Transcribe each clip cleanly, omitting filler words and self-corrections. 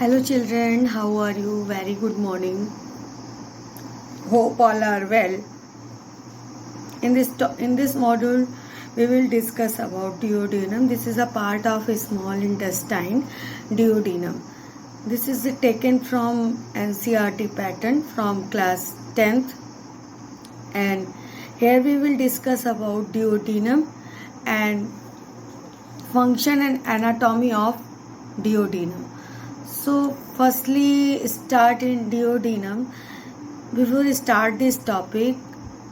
Hello children, how are you? Very good morning. Hope all are well. In this module, we will discuss about duodenum. This is a part of a small intestine, duodenum. This is taken from NCERT pattern from class 10th, and here we will discuss about duodenum and function and anatomy of duodenum. So firstly, start in duodenum. Before we start this topic,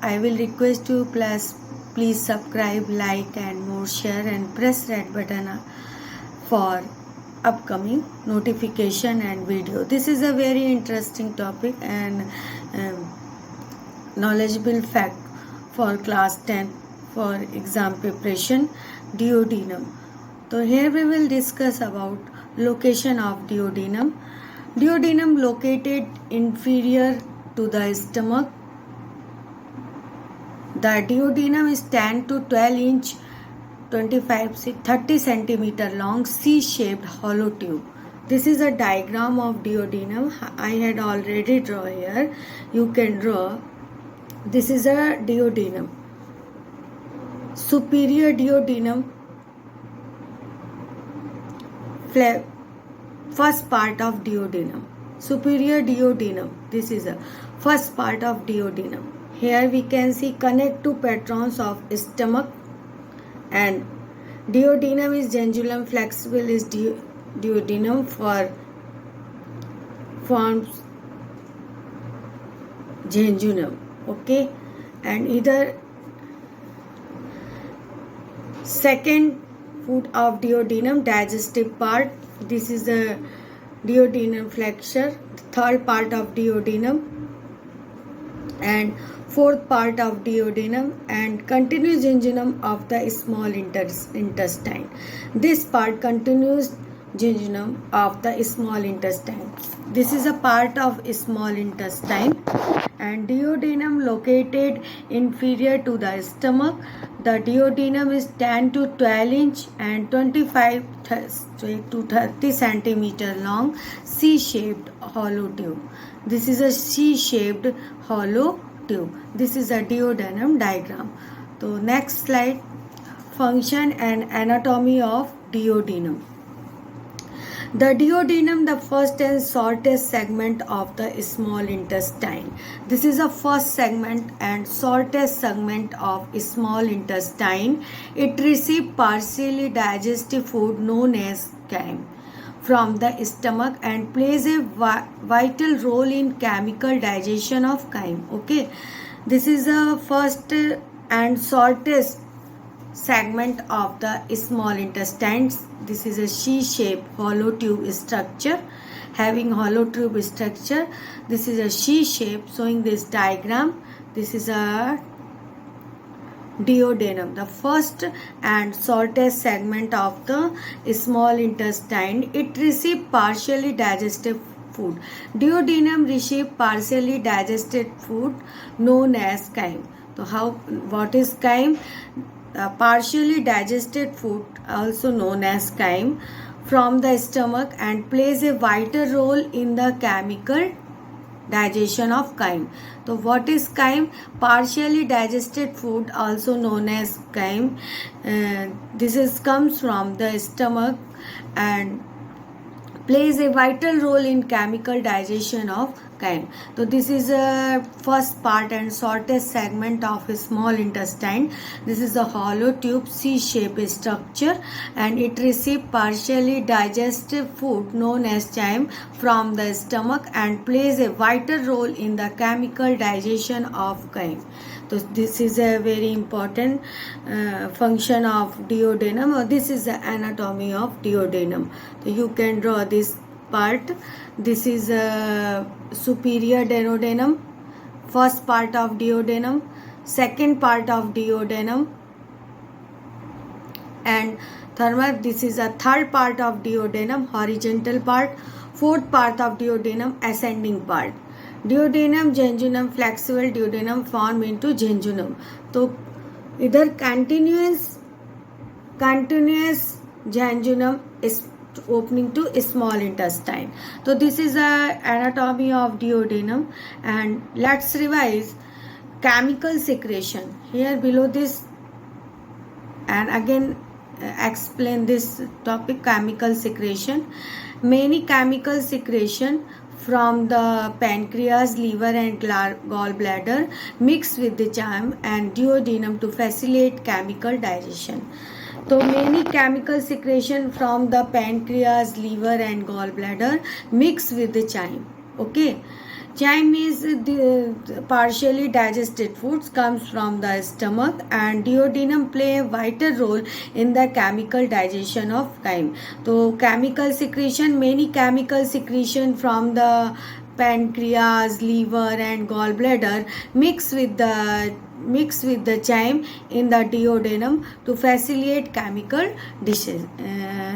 I will request you please subscribe, like and more share and press red button for upcoming notification and video. This is a very interesting topic and knowledgeable fact for class 10 for exam preparation. Duodenum. So here we will discuss about location of duodenum. Duodenum located inferior to the stomach. The duodenum is 10 to 12 inch 25 to 30 centimeter long C-shaped hollow tube. This is a diagram of duodenum. I had already drawn here. You can draw. This is a duodenum. Superior duodenum, first part of duodenum. Superior duodenum, this is a first part of duodenum. Here we can see connect to patrons of stomach, and duodenum is pendulum flexible is duodenum forms jejunum. Okay, and either second foot of duodenum, digestive part. This is the duodenum flexure, third part of duodenum, and fourth part of duodenum, and continuous jejunum of the small intestine. This part continues jejunum of the small intestine. This is a part of small intestine, and duodenum located inferior to the stomach. The duodenum is 10 to 12 inch and 25 to 30 centimeter long C-shaped hollow tube. This is a C-shaped hollow tube. This is a duodenum diagram. So next slide, function and anatomy of duodenum. The duodenum, the first and shortest segment of the small intestine. This is the first segment and shortest segment of small intestine. It receives partially digested food known as chyme from the stomach and plays a vital role in chemical digestion of chyme. Okay, this is the first and shortest segment of the small intestines. This is a C-shaped hollow tube structure, having hollow tube structure. This is a C-shape showing this diagram. This is a duodenum, the first and shortest segment of the small intestine. It receives partially digested food. Duodenum receives partially digested food known as chyme. So what is chyme? Partially digested food, also known as chyme, from the stomach and plays a vital role in the chemical digestion of chyme. So what is chyme? Partially digested food, also known as chyme. Comes from the stomach and plays a vital role in chemical digestion of chyme. So this is a first part and shortest segment of a small intestine. This is a hollow tube C-shaped structure, and it receives partially digested food known as chyme from the stomach and plays a vital role in the chemical digestion of chyme. So this is a very important function of duodenum, or this is the anatomy of duodenum. So you can draw this part. This is a superior duodenum, first part of duodenum, second part of duodenum, and this is a third part of duodenum, horizontal part, fourth part of duodenum, ascending part. Duodenum, jejunum, flexible duodenum form into jejunum. So either continuous jejunum is opening to small intestine. So this is a anatomy of duodenum, and let's revise chemical secretion here below this, and again explain this topic, chemical secretion. Many chemical secretion from the pancreas, liver and gallbladder mix with the chyme and duodenum to facilitate chemical digestion. So many chemical secretion from the pancreas, liver and gallbladder mix with the chyme. Okay. Chyme is the partially digested foods comes from the stomach, and duodenum play a vital role in the chemical digestion of chyme. So chemical secretion, many chemical secretion from the pancreas, liver and gallbladder mix with the chyme in the duodenum to facilitate chemical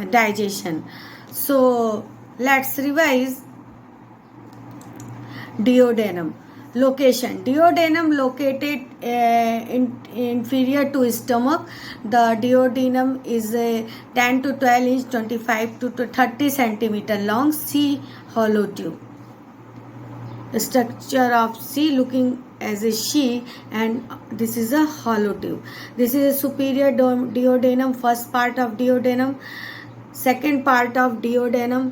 digestion. So let's revise duodenum. Location. Duodenum located inferior to stomach. The duodenum is 10 to 12 inch, 25 to 30 centimeter long. C hollow tube. The structure of C looking as a she, and this is a hollow tube. This is a superior duodenum, first part of duodenum, second part of duodenum,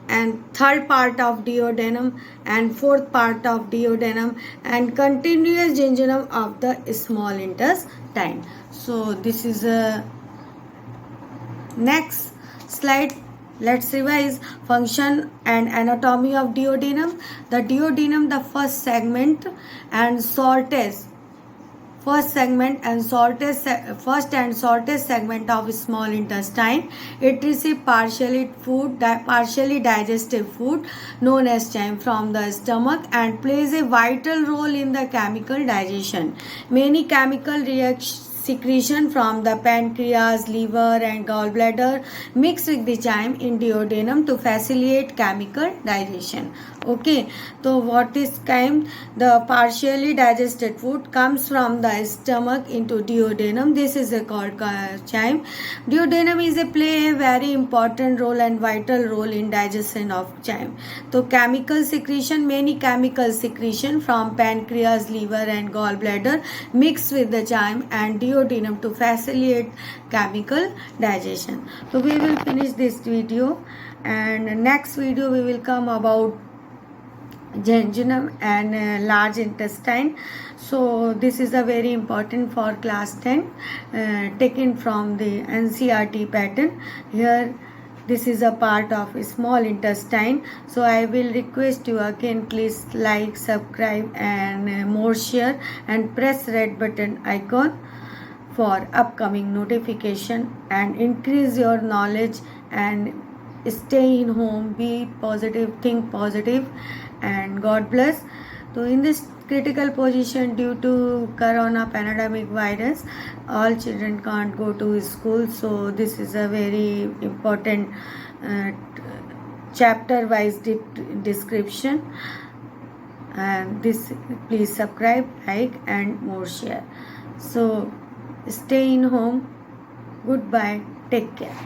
and third part of duodenum, and fourth part of duodenum, and continuous jejunum of the small intestine. So this is a next slide. Let's revise function and anatomy of duodenum. The duodenum, the first segment and shortest segment of small intestine. It receives partially digested food known as chyme from the stomach and plays a vital role in the chemical digestion. Many chemical secretion from the pancreas, liver and gallbladder mix with the chyme in duodenum to facilitate chemical digestion. Okay, so what is chyme? The partially digested food comes from the stomach into duodenum. This is called chyme. Duodenum is play a very important role and vital role in digestion of chyme. So chemical secretion, many chemical secretion from pancreas, liver and gallbladder mix with the chyme and duodenum to facilitate chemical digestion. So we will finish this video, and next video we will come about jejunum and large intestine. So this is a very important for class 10, taken from the NCERT pattern. Here this is a part of small intestine. So I will request you again, please like, subscribe and more share, and press red button icon for upcoming notification, and increase your knowledge, and stay in home, be positive, think positive, and God bless. So in this critical position due to corona pandemic virus, all children can't go to school, so this is a very important chapter wise description, and this please subscribe, like and more share. So stay in home. Goodbye, take care.